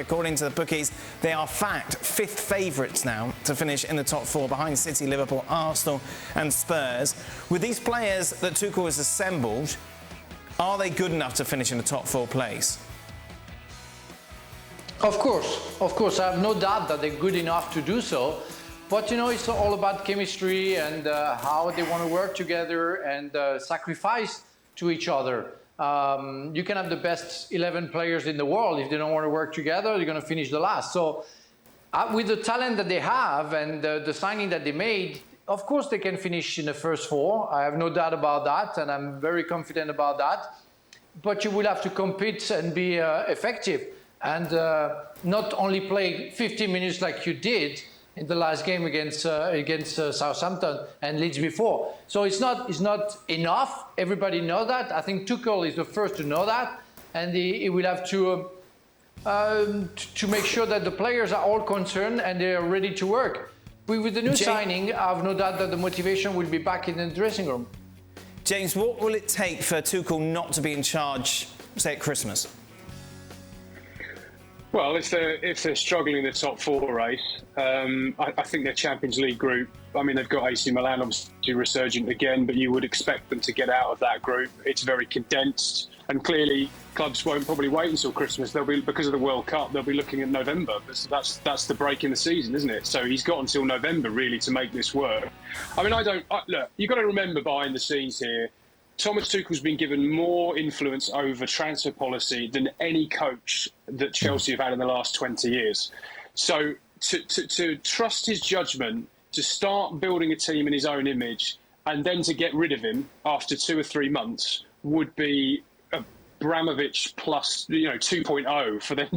According to the bookies, they are fact fifth favourites now to finish in the top four behind City, Liverpool, Arsenal and Spurs. With these players that Tuchel has assembled, are they good enough to finish in the top four place? Of course. I have no doubt that they're good enough to do so. But, you know, it's all about chemistry and how they want to work together and sacrifice to each other. You can have the best 11 players in the world. If they don't want to work together, they're going to finish the last. So with the talent that they have and the signing that they made, of course they can finish in the first four. I have no doubt about that, and I'm very confident about that. But you will have to compete and be effective and not only play 50 minutes like you did in the last game against Southampton and Leeds before. So it's not enough. Everybody knows that. I think Tuchel is the first to know that, and he will have to make sure that the players are all concerned and they are ready to work. With the new signing, I have no doubt that the motivation will be back in the dressing room. James, what will it take for Tuchel not to be in charge, say, at Christmas? Well, if they're struggling in the top four race, I think their Champions League group, I mean, they've got AC Milan obviously resurgent again, but you would expect them to get out of that group. It's very condensed, and clearly clubs won't probably wait until Christmas. They'll be, because of the World Cup, they'll be looking at November. That's the break in the season, isn't it? So he's got until November really to make this work. I mean, look, you've got to remember behind the scenes here, Thomas Tuchel's been given more influence over transfer policy than any coach that Chelsea have had in the last 20 years. So to trust his judgment, to start building a team in his own image, and then to get rid of him after 2 or 3 months would be a Abramovich plus 2.0 for them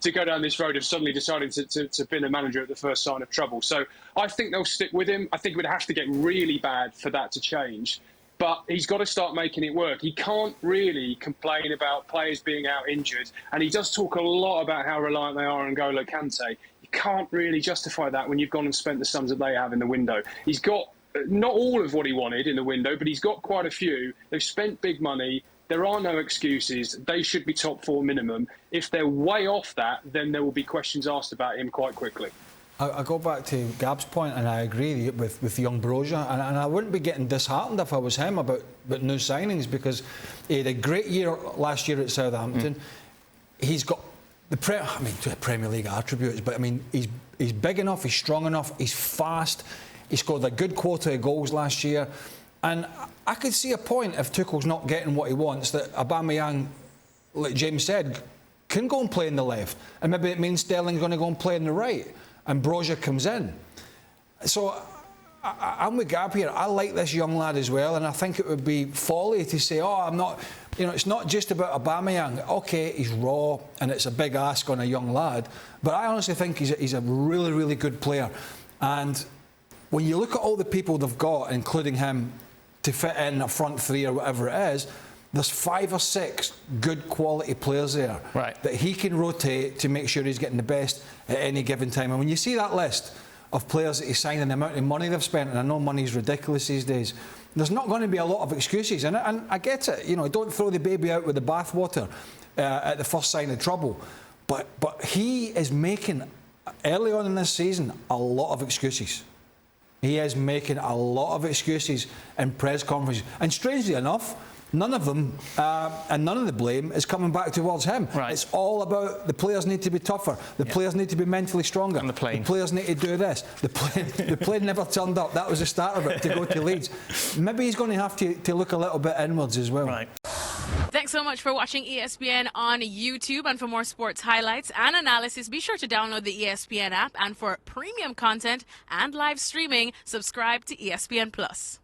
to go down this road of suddenly deciding to bin a manager at the first sign of trouble. So I think they'll stick with him. I think it would have to get really bad for that to change. But he's got to start making it work. He can't really complain about players being out injured. And he does talk a lot about how reliant they are on N'Golo Kante. You can't really justify that when you've gone and spent the sums that they have in the window. He's got not all of what he wanted in the window, but he's got quite a few. They've spent big money. There are no excuses. They should be top four minimum. If they're way off that, then there will be questions asked about him quite quickly. I go back to Gab's point, and I agree with young Broja, and I wouldn't be getting disheartened if I was him about new signings, because he had a great year last year at Southampton. He's got the Premier League attributes, but I mean he's big enough, he's strong enough, he's fast. He scored a good quota of goals last year, and I could see a point if Tuchel's not getting what he wants that Aubameyang, like James said, can go and play in the left, and maybe it means Sterling's going to go and play in the right, and Broja comes in. So I'm with Gab here. I like this young lad as well, and I think it would be folly to say, oh, I'm not, it's not just about Aubameyang. OK, he's raw, and it's a big ask on a young lad, but I honestly think he's a really, really good player. And when you look at all the people they've got, including him, to fit in a front three or whatever it is, there's 5 or 6 good quality players there that he can rotate to make sure he's getting the best at any given time. And when you see that list of players that he's signed and the amount of money they've spent, and I know money's ridiculous these days, there's not going to be a lot of excuses. And I get it, don't throw the baby out with the bathwater at the first sign of trouble. But he is making, early on in this season, a lot of excuses. He is making a lot of excuses in press conferences. And strangely enough, none of them and none of the blame is coming back towards him. It's all about the players need to be tougher, the players need to be mentally stronger, and the players need to do this. The plane never turned up. That was the start of it, to go to Leeds. Maybe he's going to have to look a little bit inwards as well. Thanks so much for watching ESPN on YouTube, and for more sports highlights and analysis, be sure to download the ESPN app, and for premium content and live streaming, subscribe to ESPN Plus.